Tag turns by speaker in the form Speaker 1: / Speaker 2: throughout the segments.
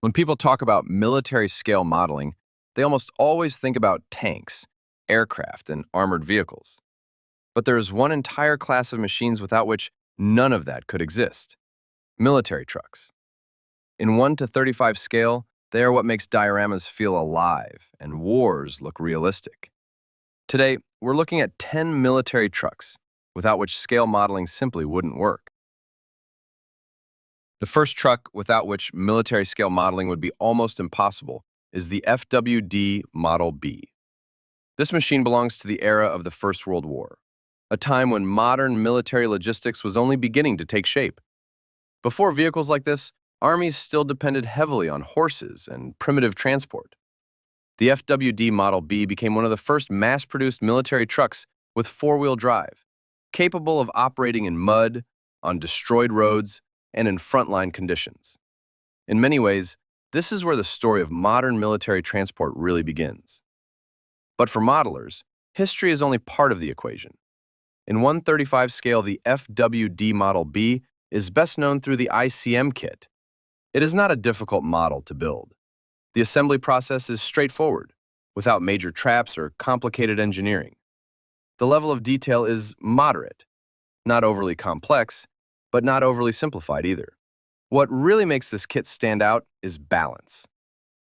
Speaker 1: When people talk about military scale modeling, they almost always think about tanks, aircraft, and armored vehicles. But there is one entire class of machines without which none of that could exist: military trucks. In 1 to 35 scale, they are what makes dioramas feel alive and wars look realistic. Today, we're looking at 10 military trucks, without which scale modeling simply wouldn't work. The first truck without which military scale modeling would be almost impossible is the FWD Model B. This machine belongs to the era of the First World War, a time when modern military logistics was only beginning to take shape. Before vehicles like this, armies still depended heavily on horses and primitive transport. The FWD Model B became one of the first mass-produced military trucks with four-wheel drive, capable of operating in mud, on destroyed roads, and in frontline conditions. In many ways, this is where the story of modern military transport really begins. But for modelers, history is only part of the equation. In 1/35 scale, the FWD Model B is best known through the ICM kit. It is not a difficult model to build. The assembly process is straightforward, without major traps or complicated engineering. The level of detail is moderate, not overly complex, but not overly simplified either. What really makes this kit stand out is balance.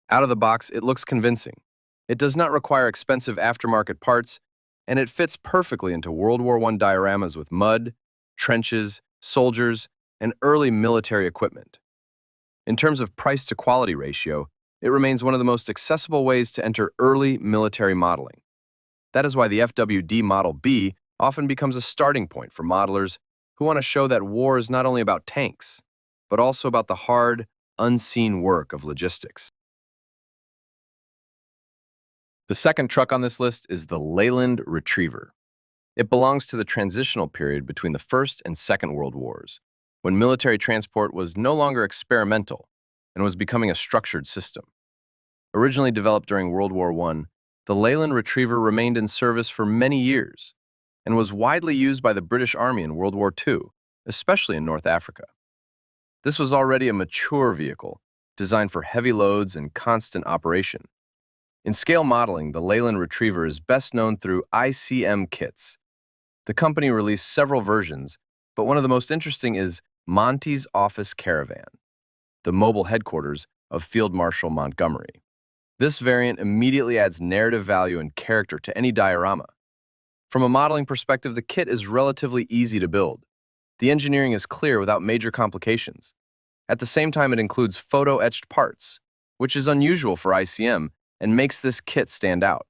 Speaker 1: Out of the box, it looks convincing. It does not require expensive aftermarket parts, and it fits perfectly into World War I dioramas with mud, trenches, soldiers, and early military equipment. In terms of price-to-quality ratio, it remains one of the most accessible ways to enter early military modeling. That is why the FWD Model B often becomes a starting point for modelers who want to show that war is not only about tanks, but also about the hard, unseen work of logistics. The second truck on this list is the Leyland Retriever. It belongs to the transitional period between the First and Second World Wars, when military transport was no longer experimental and was becoming a structured system. Originally developed during World War I, the Leyland Retriever remained in service for many years and was widely used by the British Army in World War II, especially in North Africa. This was already a mature vehicle, designed for heavy loads and constant operation. In scale modeling, the Leyland Retriever is best known through ICM kits. The company released several versions, but one of the most interesting is Monty's Office Caravan, the mobile headquarters of Field Marshal Montgomery. This variant immediately adds narrative value and character to any diorama. From a modeling perspective, the kit is relatively easy to build. The engineering is clear without major complications. At the same time, it includes photo-etched parts, which is unusual for ICM and makes this kit stand out.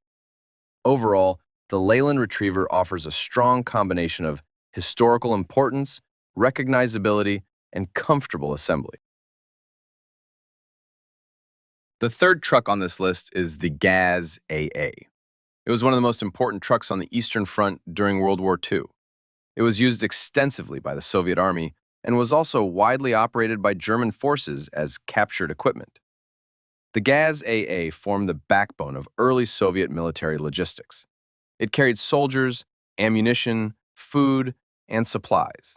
Speaker 1: Overall, the Leyland Retriever offers a strong combination of historical importance, recognizability, and comfortable assembly. The third truck on this list is the Gaz AA. It was one of the most important trucks on the Eastern Front during World War II. It was used extensively by the Soviet Army and was also widely operated by German forces as captured equipment. The Gaz AA formed the backbone of early Soviet military logistics. It carried soldiers, ammunition, food, and supplies,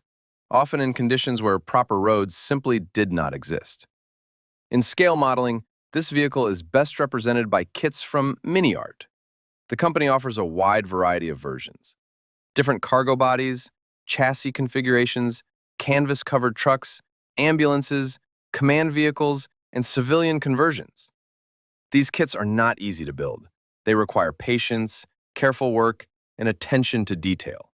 Speaker 1: often in conditions where proper roads simply did not exist. In scale modeling, this vehicle is best represented by kits from MiniArt. The company offers a wide variety of versions: different cargo bodies, chassis configurations, canvas-covered trucks, ambulances, command vehicles, and civilian conversions. These kits are not easy to build. They require patience, careful work, and attention to detail.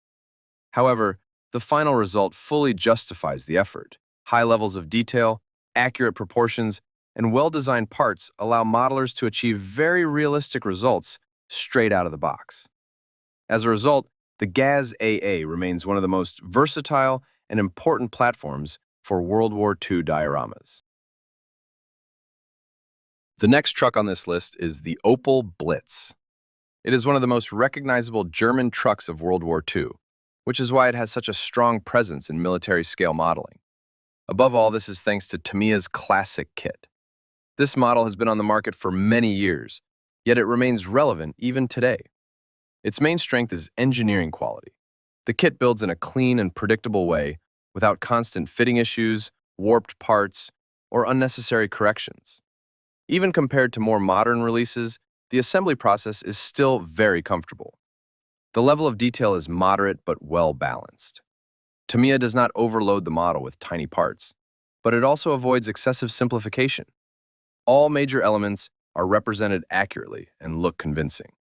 Speaker 1: However, the final result fully justifies the effort. High levels of detail, accurate proportions, and well-designed parts allow modelers to achieve very realistic results straight out of the box. As a result, the Gaz AA remains one of the most versatile and important platforms for World War II dioramas. The next truck on this list is the Opel Blitz. It is one of the most recognizable German trucks of World War II, which is why it has such a strong presence in military scale modeling. Above all, this is thanks to Tamiya's classic kit. This model has been on the market for many years, yet it remains relevant even today. Its main strength is engineering quality. The kit builds in a clean and predictable way, without constant fitting issues, warped parts, or unnecessary corrections. Even compared to more modern releases, the assembly process is still very comfortable. The level of detail is moderate but well balanced. Tamiya does not overload the model with tiny parts, but it also avoids excessive simplification. All major elements are represented accurately and look convincing.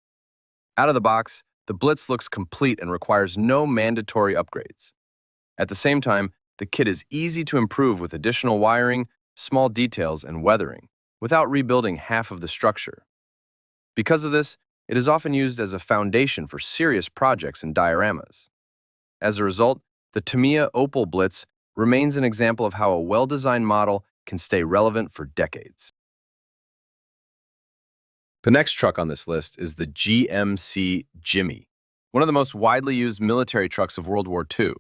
Speaker 1: Out of the box, the Blitz looks complete and requires no mandatory upgrades. At the same time, the kit is easy to improve with additional wiring, small details, and weathering, without rebuilding half of the structure. Because of this, it is often used as a foundation for serious projects and dioramas. As a result, the Tamiya Opel Blitz remains an example of how a well-designed model can stay relevant for decades. The next truck on this list is the GMC Jimmy, one of the most widely used military trucks of World War II.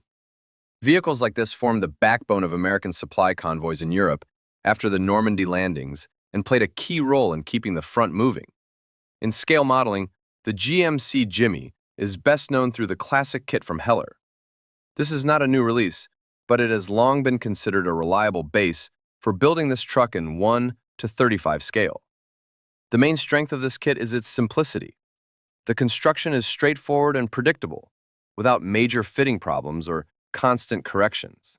Speaker 1: Vehicles like this formed the backbone of American supply convoys in Europe after the Normandy landings and played a key role in keeping the front moving. In scale modeling, the GMC Jimmy is best known through the classic kit from Heller. This is not a new release, but it has long been considered a reliable base for building this truck in 1:35 scale. The main strength of this kit is its simplicity. The construction is straightforward and predictable, without major fitting problems or constant corrections.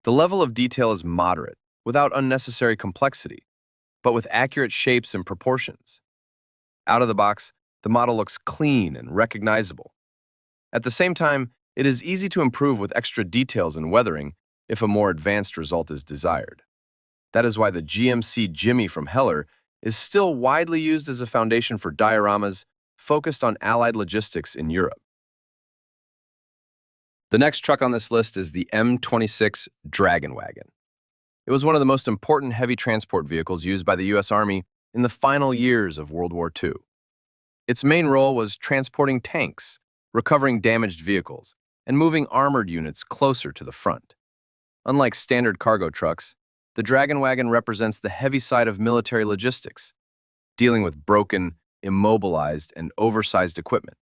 Speaker 1: The level of detail is moderate, without unnecessary complexity, but with accurate shapes and proportions. Out of the box, the model looks clean and recognizable. At the same time, it is easy to improve with extra details and weathering if a more advanced result is desired. That is why the GMC Jimmy from Heller is still widely used as a foundation for dioramas focused on Allied logistics in Europe. The next truck on this list is the M26 Dragon Wagon. It was one of the most important heavy transport vehicles used by the U.S. Army in the final years of World War II. Its main role was transporting tanks, recovering damaged vehicles, and moving armored units closer to the front. Unlike standard cargo trucks, the Dragon Wagon represents the heavy side of military logistics, dealing with broken, immobilized, and oversized equipment.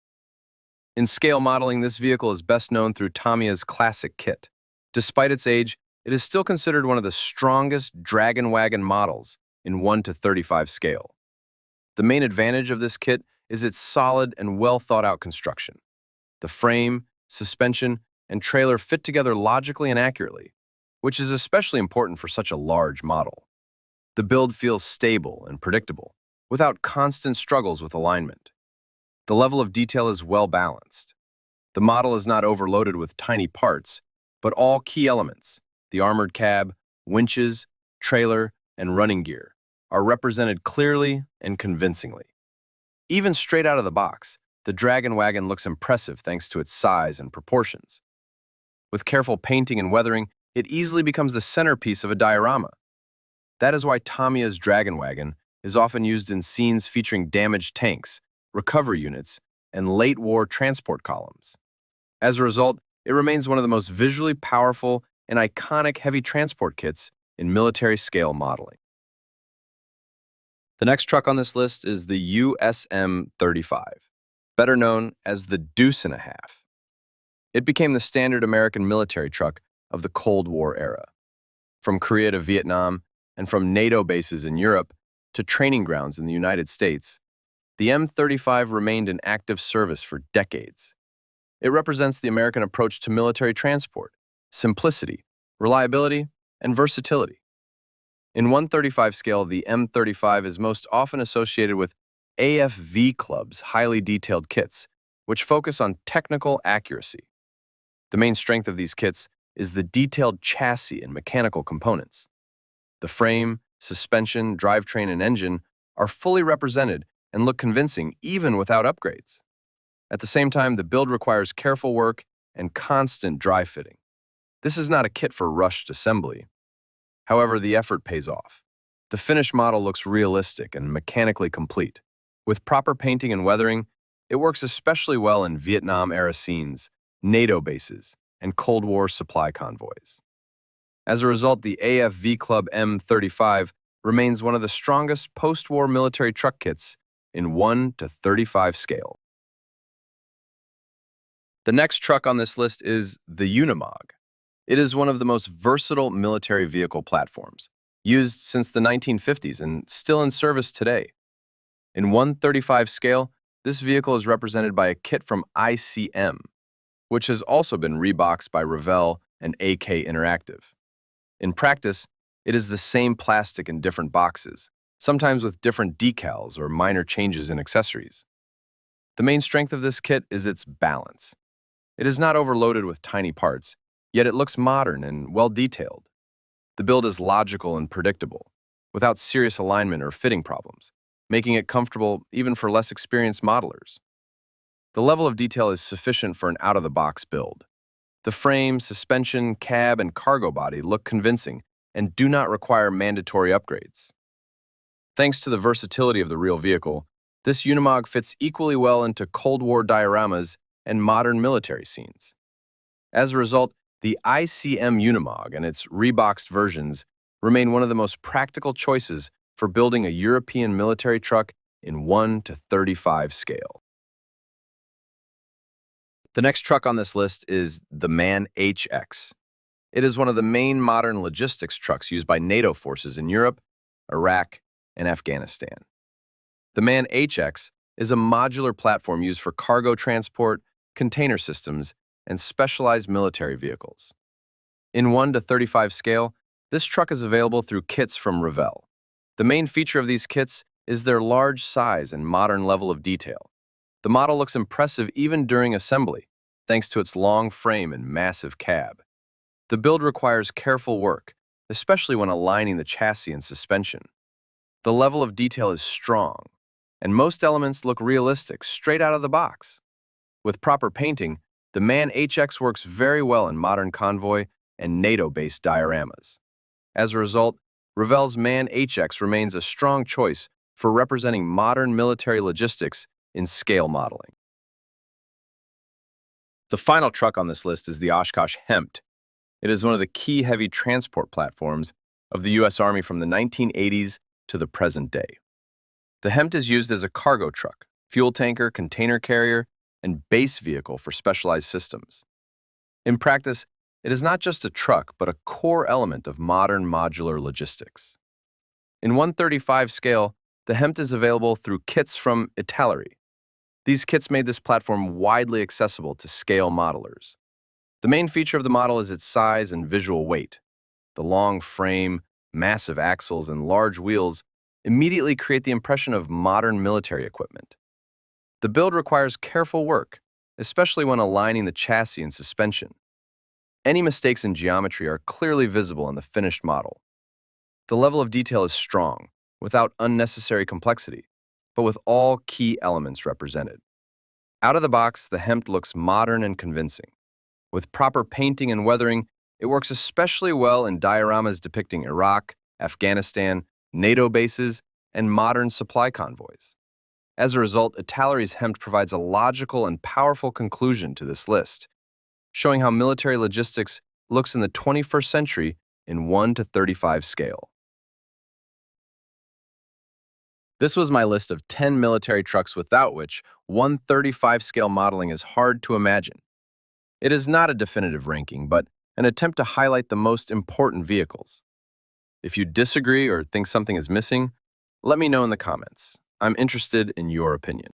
Speaker 1: In scale modeling, this vehicle is best known through Tamiya's classic kit. Despite its age, it is still considered one of the strongest Dragon Wagon models in 1:35 scale. The main advantage of this kit is its solid and well-thought-out construction. The frame, suspension, and trailer fit together logically and accurately, which is especially important for such a large model. The build feels stable and predictable, without constant struggles with alignment. The level of detail is well balanced. The model is not overloaded with tiny parts, but all key elements, the armored cab, winches, trailer, and running gear, are represented clearly and convincingly. Even straight out of the box, the Dragon Wagon looks impressive thanks to its size and proportions. With careful painting and weathering, it easily becomes the centerpiece of a diorama. That is why Tamiya's Dragon Wagon is often used in scenes featuring damaged tanks, recovery units, and late-war transport columns. As a result, it remains one of the most visually powerful and iconic heavy transport kits in military-scale modeling. The next truck on this list is the USM-35, better known as the Deuce and a Half. It became the standard American military truck of the Cold War era. From Korea to Vietnam, and from NATO bases in Europe to training grounds in the United States, the M35 remained in active service for decades. It represents the American approach to military transport, simplicity, reliability, and versatility. In 1:35 scale, the M35 is most often associated with AFV Club's highly detailed kits, which focus on technical accuracy. The main strength of these kits is the detailed chassis and mechanical components. The frame, suspension, drivetrain, and engine are fully represented and look convincing even without upgrades. At the same time, the build requires careful work and constant dry fitting. This is not a kit for rushed assembly. However, the effort pays off. The finished model looks realistic and mechanically complete. With proper painting and weathering, it works especially well in Vietnam-era scenes, NATO bases, and Cold War supply convoys. As a result, the AFV Club M35 remains one of the strongest post-war military truck kits in 1:35 scale. The next truck on this list is the Unimog. It is one of the most versatile military vehicle platforms, used since the 1950s and still in service today. In 1/35 scale, this vehicle is represented by a kit from ICM, which has also been reboxed by Revell and AK Interactive. In practice, it is the same plastic in different boxes, sometimes with different decals or minor changes in accessories. The main strength of this kit is its balance. It is not overloaded with tiny parts, yet it looks modern and well-detailed. The build is logical and predictable, without serious alignment or fitting problems, making it comfortable even for less experienced modelers. The level of detail is sufficient for an out-of-the-box build. The frame, suspension, cab, and cargo body look convincing and do not require mandatory upgrades. Thanks to the versatility of the real vehicle, this Unimog fits equally well into Cold War dioramas and modern military scenes. As a result, the ICM Unimog and its reboxed versions remain one of the most practical choices for building a European military truck in 1/35 scale. The next truck on this list is the MAN HX. It is one of the main modern logistics trucks used by NATO forces in Europe, Iraq, and Afghanistan. The MAN HX is a modular platform used for cargo transport, container systems, and specialized military vehicles. In 1/35 scale, this truck is available through kits from Revell. The main feature of these kits is their large size and modern level of detail. The model looks impressive even during assembly, thanks to its long frame and massive cab. The build requires careful work, especially when aligning the chassis and suspension. The level of detail is strong, and most elements look realistic straight out of the box. With proper painting, the MAN HX works very well in modern convoy and NATO-based dioramas. As a result, Revell's MAN HX remains a strong choice for representing modern military logistics in scale modeling. The final truck on this list is the Oshkosh HEMTT. It is one of the key heavy transport platforms of the U.S. Army from the 1980s to the present day. The HEMTT is used as a cargo truck, fuel tanker, container carrier, and base vehicle for specialized systems. In practice, it is not just a truck, but a core element of modern modular logistics. In 1/35 scale, the HEMTT is available through kits from Italy. These kits made this platform widely accessible to scale modelers. The main feature of the model is its size and visual weight. The long frame, massive axles, and large wheels immediately create the impression of modern military equipment. The build requires careful work, especially when aligning the chassis and suspension. Any mistakes in geometry are clearly visible in the finished model. The level of detail is strong, without unnecessary complexity, but with all key elements represented. Out of the box, the HEMTT looks modern and convincing. With proper painting and weathering, it works especially well in dioramas depicting Iraq, Afghanistan, NATO bases, and modern supply convoys. As a result, Italy's HEMTT provides a logical and powerful conclusion to this list, showing how military logistics looks in the 21st century in 1/35 scale. This was my list of 10 military trucks without which 1/35 scale modeling is hard to imagine. It is not a definitive ranking, but an attempt to highlight the most important vehicles. If you disagree or think something is missing, let me know in the comments. I'm interested in your opinion.